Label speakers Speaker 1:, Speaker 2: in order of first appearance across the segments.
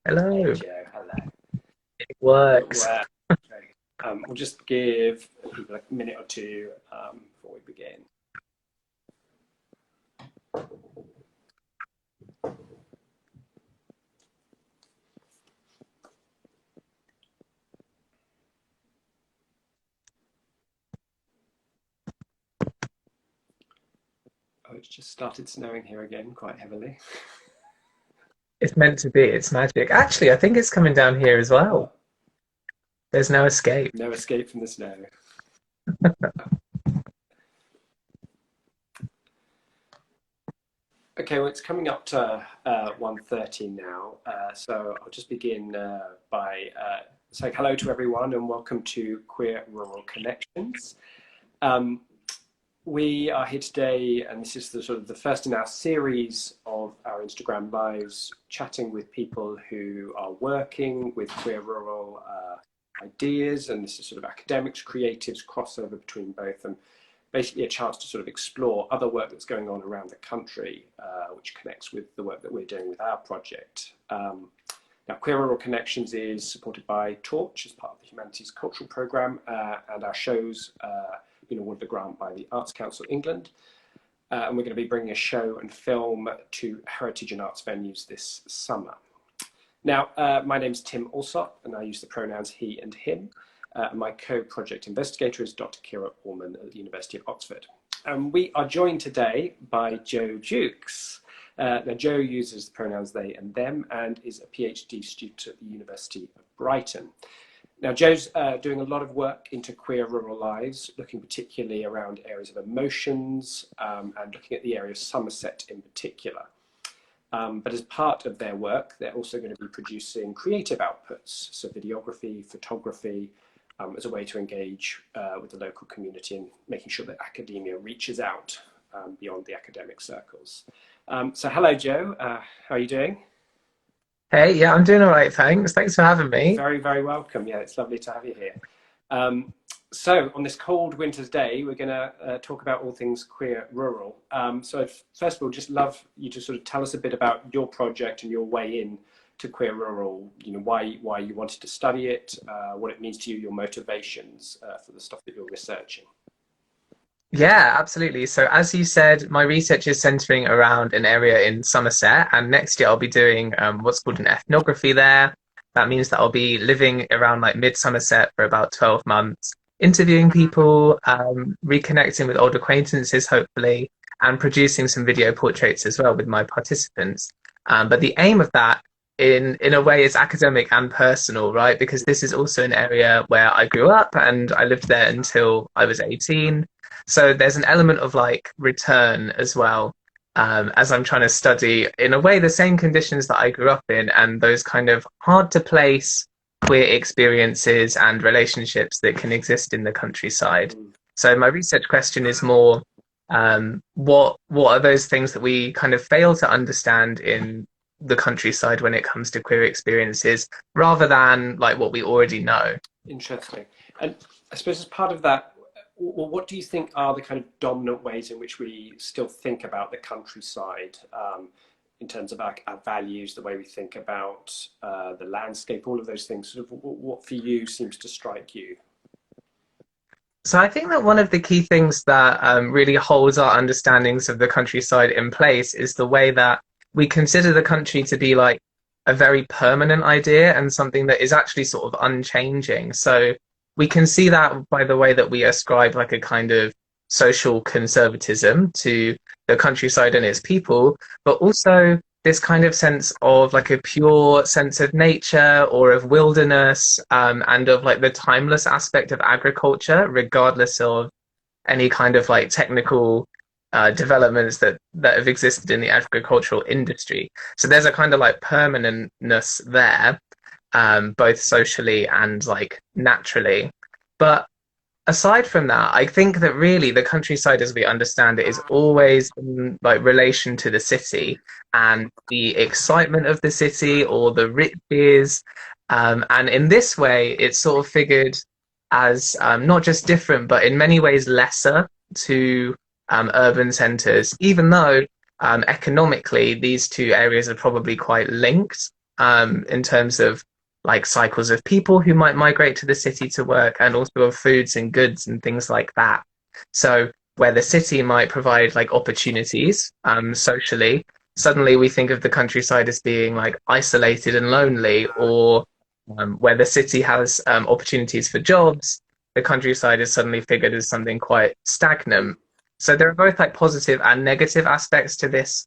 Speaker 1: Hey
Speaker 2: Hello.
Speaker 1: Joe, hello.
Speaker 2: It
Speaker 1: It
Speaker 2: works.
Speaker 1: worked. We'll just give people a minute or two before we begin. Oh, it's just started snowing here again, quite heavily.
Speaker 2: It's meant to be. It's magic. Actually, I think it's coming down here as well.
Speaker 1: Oh,
Speaker 2: There's no escape.
Speaker 1: no escape from the snow. Okay, well, it's coming up to 1:30 now, so I'll just begin by saying hello to everyone and welcome to Queer Rural Connections. Um, We are here today, and this is the sort of the first in our series of our Instagram lives, chatting with people who are working with queer rural ideas, and this is sort of academics, creatives, crossover between both, and basically a chance to sort of explore other work that's going on around the country, which connects with the work that we're doing with our project. Now, Queer Rural Connections is supported by Torch as part of the Humanities Cultural Programme, and our shows been awarded a grant by the Arts Council England. And we're going to be bringing a show and film to heritage and arts venues this summer. Now, my name's Tim Allsop, and I use the pronouns he and him. And my co-project investigator is Dr. Kira Allman at the University of Oxford. And we are joined today by Joe Jukes. Now, Joe uses the pronouns they and them and is a PhD student at the University of Brighton. Now, Joe's doing a lot of work into queer rural lives, looking particularly around areas of emotions and looking at the area of Somerset in particular. But as part of their work, they're also going to be producing creative outputs, so videography, photography, as a way to engage with the local community and making sure that academia reaches out beyond the academic circles. So hello, Joe. How are you doing?
Speaker 2: Hey, yeah, I'm doing all right, thanks. Thanks for having
Speaker 1: You're
Speaker 2: me.
Speaker 1: very, very welcome. Yeah, it's lovely to have you here. Um, so on this cold winter's day, we're going to talk about all things queer rural. So first of all, just love you to sort of tell us a bit about your project and your way in to queer rural. You know, why you wanted to study it, what it means to you, your motivations for the stuff that you're researching.
Speaker 2: Yeah, absolutely. So, as you said, my research is centering around an area in Somerset, and next year I'll be doing what's called an ethnography there. That means that I'll be living around like mid Somerset for about 12 months, interviewing people, reconnecting with old acquaintances, hopefully, and producing some video portraits as well with my participants. But the aim of that, in a way, is academic and personal, right? Because this is also an area where I grew up and I lived there until I was 18. So there's an element of like return as well, as I'm trying to study in a way the same conditions that I grew up in and those kind of hard to place queer experiences and relationships that can exist in the countryside.
Speaker 1: Mm.
Speaker 2: So my research question is more what are those things that we kind of fail to understand in the countryside when it comes to queer experiences rather than like what we already know.
Speaker 1: Interesting. And I suppose as part of that, what do you think are the kind of dominant ways in which we still think about the countryside in terms of our values, the way we think about the landscape, all of those things? Sort of what for you seems to strike you?
Speaker 2: So I think that one of the key things that really holds our understandings of the countryside in place is the way that we consider the country to be like a very permanent idea and something that is actually sort of unchanging. So we can see that by the way that we ascribe like a kind of social conservatism to the countryside and its people, but also this kind of sense of like a pure sense of nature or of wilderness, and of like the timeless aspect of agriculture, regardless of any kind of like technical developments that have existed in the agricultural industry. So there's a kind of like permanentness there, both socially and like naturally. But aside from that, I think that really the countryside as we understand it is always in like relation to the city and the excitement of the city or the riches. And in this way, it's sort of figured as not just different, but in many ways lesser to urban centres, even though economically these two areas are probably quite linked. in terms of like cycles of people who might migrate to the city to work, and also of foods and goods and things like that. So where the city might provide like opportunities socially, suddenly we think of the countryside as being like isolated and lonely, or where the city has opportunities for jobs, the countryside is suddenly figured as something quite stagnant. So there are both like positive and negative aspects to this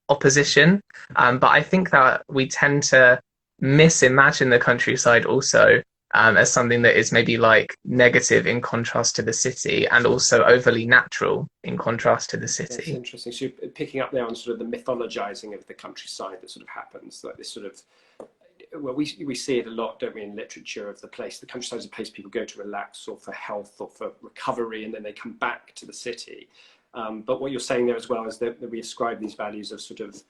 Speaker 2: opposition. But I think that we tend to misimagine the countryside also as something that is maybe like negative in contrast to the city, and also overly natural in contrast to the city.
Speaker 1: That's interesting. So you're picking up there on sort of the mythologizing of the countryside that sort of happens, like this sort of, well, we see it a lot, don't we, in literature of the place. The countryside is a place people go to relax or for health or for recovery, and then they come back to the city. But what you're saying there as well is that we ascribe these values of sort of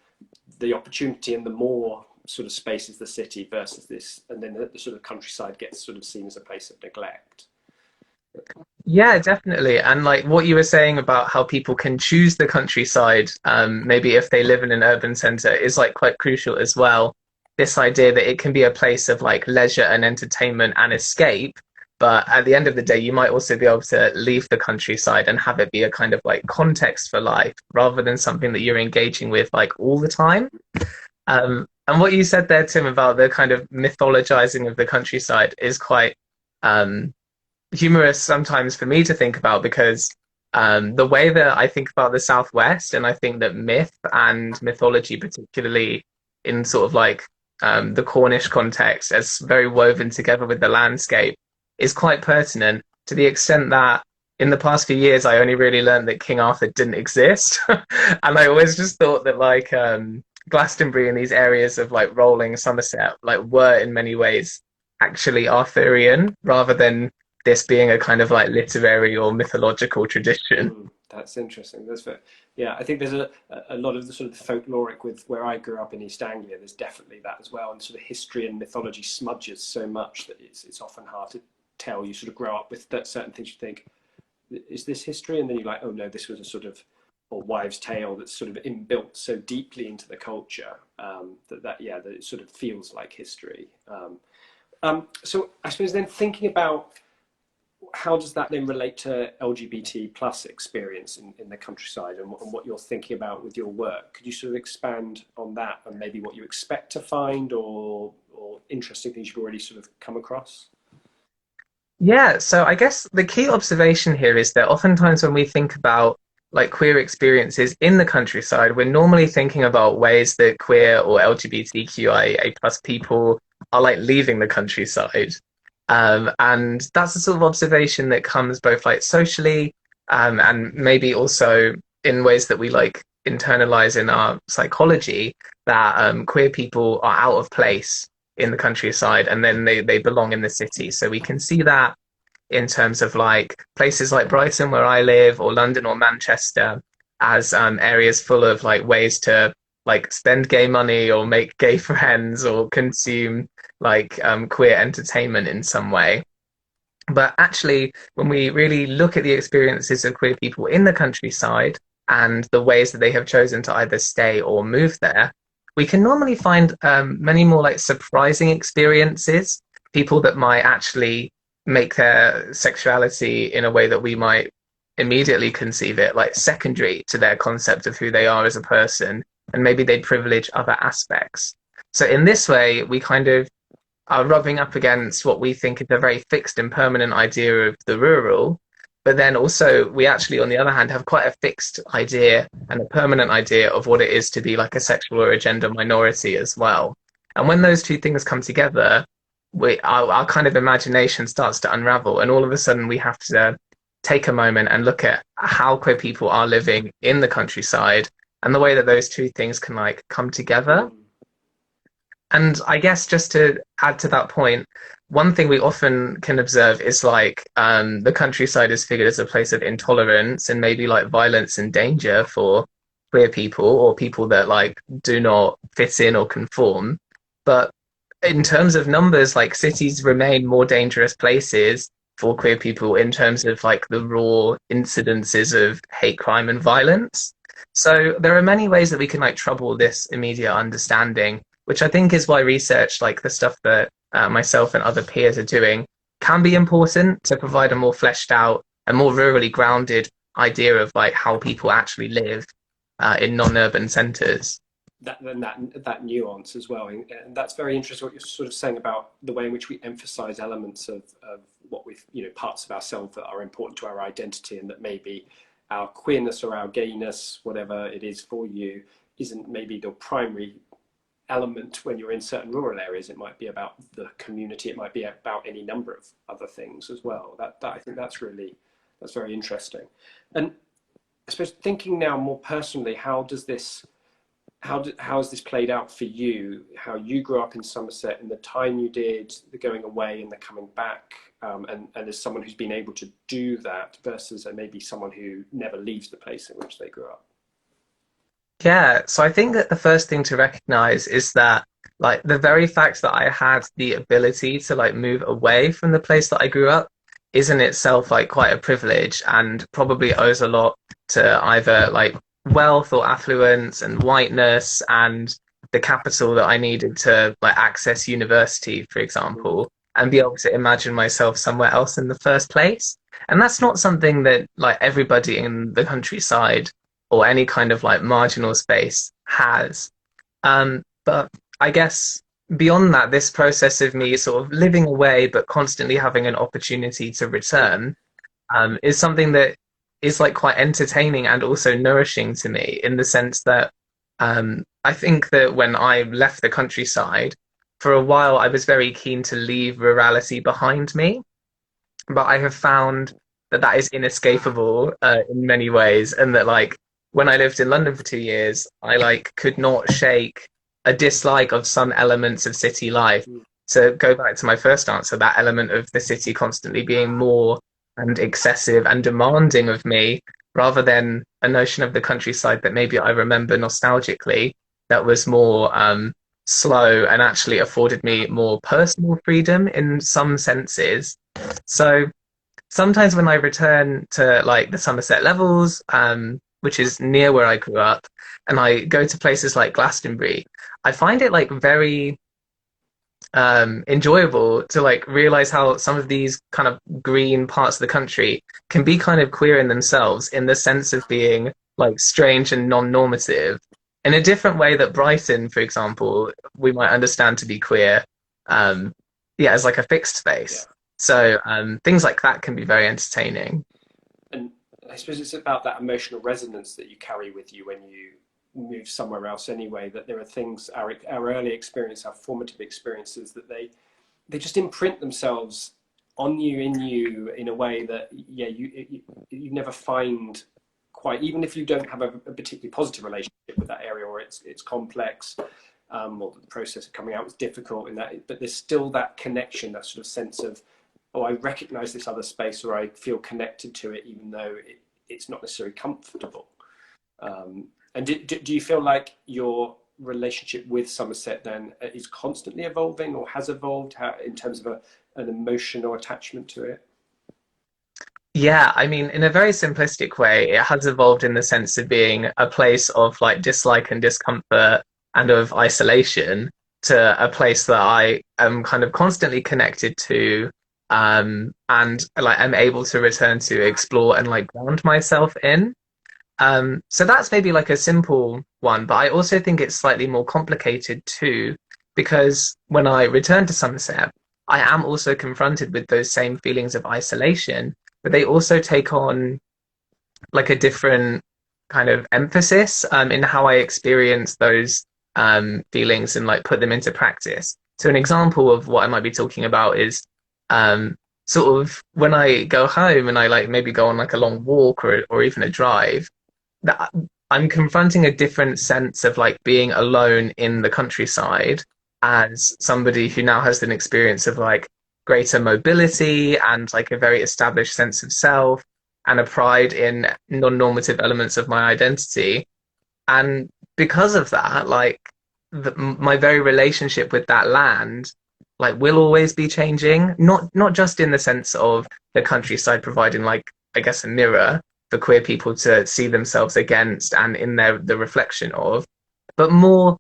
Speaker 1: the opportunity and the more sort of space is the city versus this, and then the sort of countryside gets sort of seen as a place of neglect.
Speaker 2: Yeah, definitely. And like what you were saying about how people can choose the countryside, maybe if they live in an urban centre, is like quite crucial as well. This idea that it can be a place of like leisure and entertainment and escape, but at the end of the day, you might also be able to leave the countryside and have it be a kind of like context for life rather than something that you're engaging with like all the time. And what you said there, Tim, about the kind of mythologizing of the countryside is quite humorous sometimes for me to think about, because the way that I think about the Southwest, and I think that myth and mythology, particularly in sort of like the Cornish context, as very woven together with the landscape, is quite pertinent, to the extent that in the past few years I only really learned that King Arthur didn't exist. And I always just thought that like Glastonbury and these areas of like rolling Somerset like were in many ways actually Arthurian, rather than this being a kind of like literary or mythological tradition.
Speaker 1: That's interesting. That's fair. Yeah, I think there's a lot of the sort of folkloric with where I grew up in East Anglia. There's definitely that as well, and sort of history and mythology smudges so much that it's often hard to tell. You sort of grow up with that certain things. You think, is this history? And then you're like, oh no, this was a sort of or wives' tale that's sort of inbuilt so deeply into the culture that it sort of feels like history. So I suppose then thinking about how does that then relate to LGBT plus experience in the countryside, and what you're thinking about with your work? Could you sort of expand on that, and maybe what you expect to find, or interesting things you've already sort of come across?
Speaker 2: Yeah, so I guess the key observation here is that oftentimes when we think about like queer experiences in the countryside, we're normally thinking about ways that queer or LGBTQIA plus people are like leaving the countryside. And that's a sort of observation that comes both like socially and maybe also in ways that we like internalize in our psychology, that queer people are out of place in the countryside and then they belong in the city. So we can see that in terms of like places like Brighton, where I live, or London or Manchester, as areas full of like ways to like spend gay money or make gay friends or consume like queer entertainment in some way. But actually, when we really look at the experiences of queer people in the countryside and the ways that they have chosen to either stay or move there, we can normally find many more like surprising experiences, people that might actually make their sexuality in a way that we might immediately conceive it like secondary to their concept of who they are as a person, and maybe they privilege other aspects. So in this way, we kind of are rubbing up against what we think is a very fixed and permanent idea of the rural, but then also we actually, on the other hand, have quite a fixed idea and a permanent idea of what it is to be like a sexual or a gender minority as well. And when those two things come together, our kind of imagination starts to unravel, and all of a sudden we have to take a moment and look at how queer people are living in the countryside and the way that those two things can like come together. And I guess just to add to that point, one thing we often can observe is like the countryside is figured as a place of intolerance and maybe like violence and danger for queer people or people that like do not fit in or conform. But in terms of numbers, like cities remain more dangerous places for queer people in terms of like the raw incidences of hate crime and violence. So there are many ways that we can like trouble this immediate understanding. which I think is why research like the stuff that myself and other peers are doing can be important to provide a more fleshed out and more rurally grounded idea of like how people actually live in non-urban centres.
Speaker 1: That nuance as well, and that's very interesting what you're sort of saying about the way in which we emphasize elements of what we've, you know, parts of ourselves that are important to our identity, and that maybe our queerness or our gayness, whatever it is for you, isn't maybe the primary element when you're in certain rural areas. It might be about the community, it might be about any number of other things as well. That I think that's very interesting. And I suppose thinking now more personally, how has this played out for you? How you grew up in Somerset, and the time you did, the going away and the coming back, and as someone who's been able to do that versus maybe someone who never leaves the place in which they grew up.
Speaker 2: Yeah, so I think that the first thing to recognize is that like the very fact that I had the ability to like move away from the place that I grew up is in itself like quite a privilege, and probably owes a lot to either like wealth or affluence and whiteness and the capital that I needed to like access university, for example, and be able to imagine myself somewhere else in the first place. And that's not something that like everybody in the countryside or any kind of like marginal space has. But I guess beyond that, this process of me sort of living away but constantly having an opportunity to return is something that is like quite entertaining and also nourishing to me, in the sense that I think that when I left the countryside, for a while I was very keen to leave rurality behind me, but I have found that that is inescapable in many ways, and that like when I lived in London for 2 years, I like could not shake a dislike of some elements of city life. To go back to my first answer, that element of the city constantly being more and excessive and demanding of me, rather than a notion of the countryside that maybe I remember nostalgically, that was more slow and actually afforded me more personal freedom in some senses. So sometimes when I return to like the Somerset Levels, which is near where I grew up, and I go to places like Glastonbury, I find it like very enjoyable to like realize how some of these kind of green parts of the country can be kind of queer in themselves, in the sense of being like strange and non-normative in a different way that Brighton, for example, we might understand to be queer, as like a fixed space.
Speaker 1: Yeah.
Speaker 2: So things like that can be very entertaining.
Speaker 1: And I suppose it's about that emotional resonance that you carry with you when you move somewhere else anyway, that there are things, our early experience, our formative experiences, that they just imprint themselves on you, in a way that you never find quite, even if you don't have a particularly positive relationship with that area, or it's complex, or the process of coming out was difficult in that, but there's still that connection, that sort of sense of, oh, I recognize this other space, or I feel connected to it, even though it's not necessarily comfortable. And do you feel like your relationship with Somerset then is constantly evolving, or has evolved in terms of an emotional attachment to it?
Speaker 2: Yeah, I mean, in a very simplistic way, it has evolved in the sense of being a place of like dislike and discomfort and of isolation, to a place that I am kind of constantly connected to, and like I'm able to return to, explore, and like ground myself in. So that's maybe like a simple one, but I also think it's slightly more complicated too, because when I return to Somerset, I am also confronted with those same feelings of isolation, but they also take on like a different kind of emphasis in how I experience those feelings and like put them into practice. So an example of what I might be talking about is sort of when I go home and I like maybe go on like a long walk, or even a drive, that I'm confronting a different sense of like being alone in the countryside, as somebody who now has an experience of like greater mobility and like a very established sense of self and a pride in non-normative elements of my identity. And because of that, like my very relationship with that land like will always be changing, not just in the sense of the countryside providing like, I guess, a mirror for queer people to see themselves against and in the reflection of, but more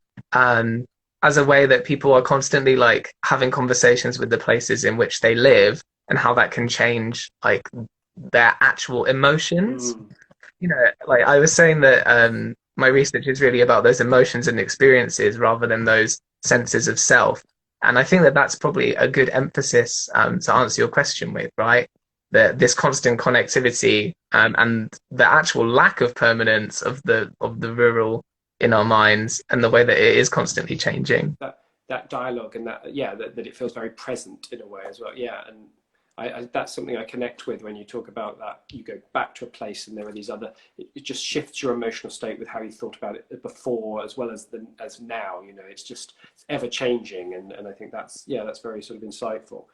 Speaker 2: as a way that people are constantly like having conversations with the places in which they live and how that can change like their actual emotions.
Speaker 1: Mm.
Speaker 2: You know, like I was saying that my research is really about those emotions and experiences rather than those senses of self. And I think that that's probably a good emphasis to answer your question with, right? That this constant connectivity and the actual lack of permanence of the rural in our minds and the way that it is constantly changing.
Speaker 1: That dialogue and that, yeah, that it feels very present in a way as well. Yeah, and that's something I connect with when you talk about that. You go back to a place and there are these other, it just shifts your emotional state with how you thought about it before as well as now. You know, it's ever changing, and I think that's, yeah, that's very sort of insightful.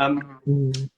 Speaker 2: Mm.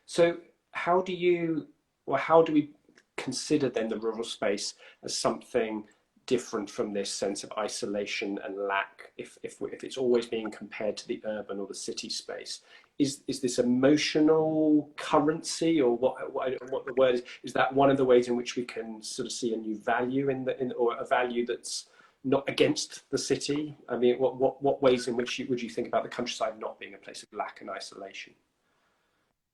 Speaker 1: So how do you, or how do we consider then the rural space as something different from this sense of isolation and lack, if it's always being compared to the urban or the city space? Is this emotional currency, or what the word is that one of the ways in which we can sort of see a new value or a value that's not against the city? I mean, what ways in which would you think about the countryside not being a place of lack and isolation?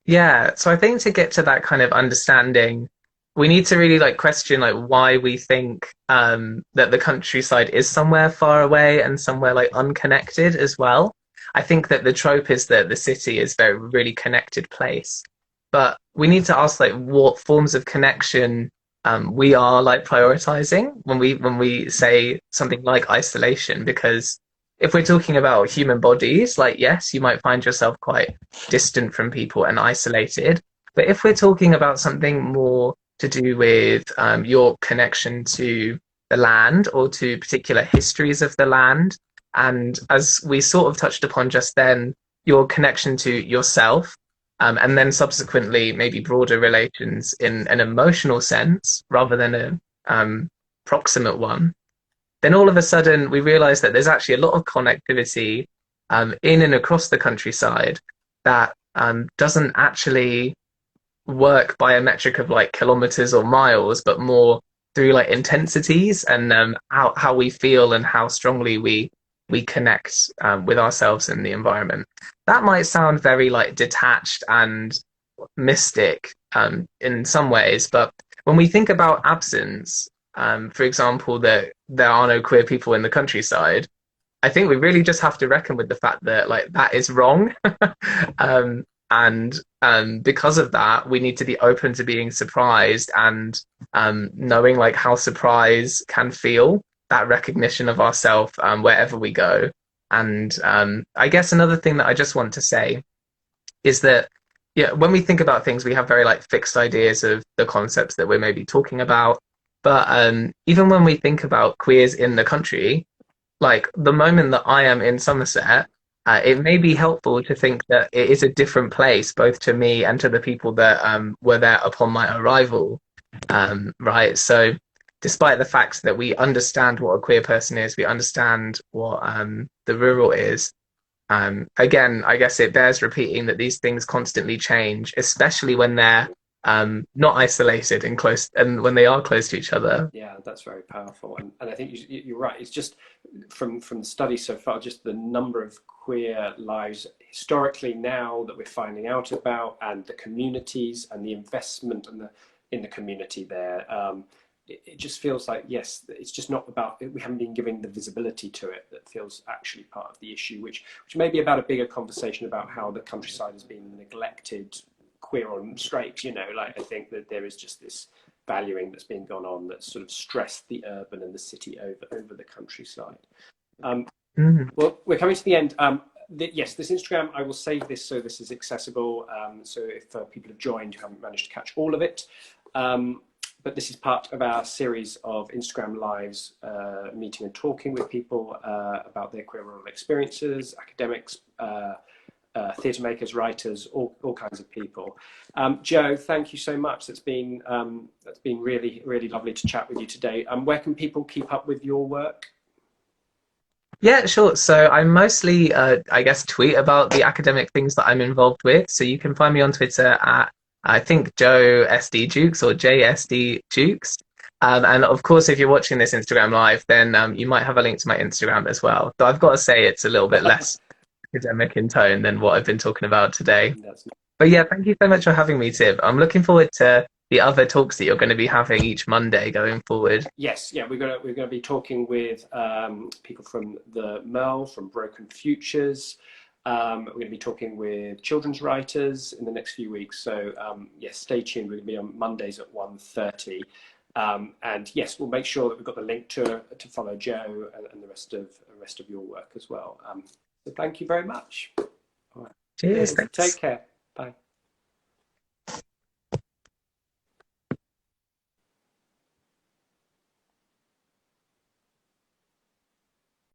Speaker 2: Yeah, so I think to get to that kind of understanding, we need to really like question like why we think that the countryside is somewhere far away and somewhere like unconnected as well. I think that the trope is that the city is a very really connected place, but we need to ask like what forms of connection we are like prioritizing when we say something like isolation, because if we're talking about human bodies, like yes, you might find yourself quite distant from people and isolated. But if we're talking about something more to do with your connection to the land or to particular histories of the land, and as we sort of touched upon just then, your connection to yourself, and then subsequently maybe broader relations in an emotional sense rather than a proximate one, then all of a sudden we realize that there's actually a lot of connectivity in and across the countryside that doesn't actually work by a metric of like kilometers or miles, but more through like intensities and how we feel and how strongly we connect with ourselves and the environment. That might sound very like detached and mystic in some ways, but when we think about absence, for example, that there are no queer people in the countryside, I think we really just have to reckon with the fact that like that is wrong. And because of that, we need to be open to being surprised and knowing like how surprise can feel, that recognition of ourselves wherever we go. And I guess another thing that I just want to say is that, yeah, when we think about things, we have very like fixed ideas of the concepts that we're maybe talking about. But even when we think about queers in the country, like the moment that I am in Somerset, it may be helpful to think that it is a different place, both to me and to the people that were there upon my arrival. Right. So, despite the fact that we understand what a queer person is, we understand what the rural is. Again, I guess it bears repeating that these things constantly change, especially when they're not isolated and close, and when they are close to each other.
Speaker 1: Yeah, that's very powerful, and I think you're right. It's just from the study so far, just the number of queer lives historically now that we're finding out about, and the communities and the investment and in the community there. It just feels like, yes, it's just not about, we haven't been giving the visibility to it that feels actually part of the issue, which may be about a bigger conversation about how the countryside has been neglected, queer or straight, you know. Like I think that there is just this valuing that's been gone on that's sort of stressed the urban and the city over the countryside. Well, we're coming to the end. Yes, this Instagram, I will save this so this is accessible. So if people have joined who haven't managed to catch all of it, but this is part of our series of Instagram lives, meeting and talking with people about their queer rural experiences, academics, theatre makers, writers, all kinds of people. Joe, thank you so much. That's been really, really lovely to chat with you today. Where can people keep up with your work?
Speaker 2: Yeah, sure. So I mostly, I guess, tweet about the academic things that I'm involved with. So you can find me on Twitter at, I think, Joe SD Jukes or JSD Jukes. And of course, if you're watching this Instagram live, then you might have a link to my Instagram as well. So I've got to say it's a little bit less academic in tone than what I've been talking about today.
Speaker 1: That's
Speaker 2: But yeah, thank you so much for having me, Tib. I'm looking forward to the other talks that you're going to be having each Monday going forward.
Speaker 1: Yes, yeah, we're gonna be talking with people from the Merle, from Broken Futures. We're going to be talking with children's writers in the next few weeks. So yes, stay tuned. We're going to be on Mondays at 1:30. And yes, we'll make sure that we've got the link to follow Joe and the rest of your work as well. So thank you very much. All right.
Speaker 2: Cheers.
Speaker 1: Take
Speaker 2: Thanks.
Speaker 1: care. Bye.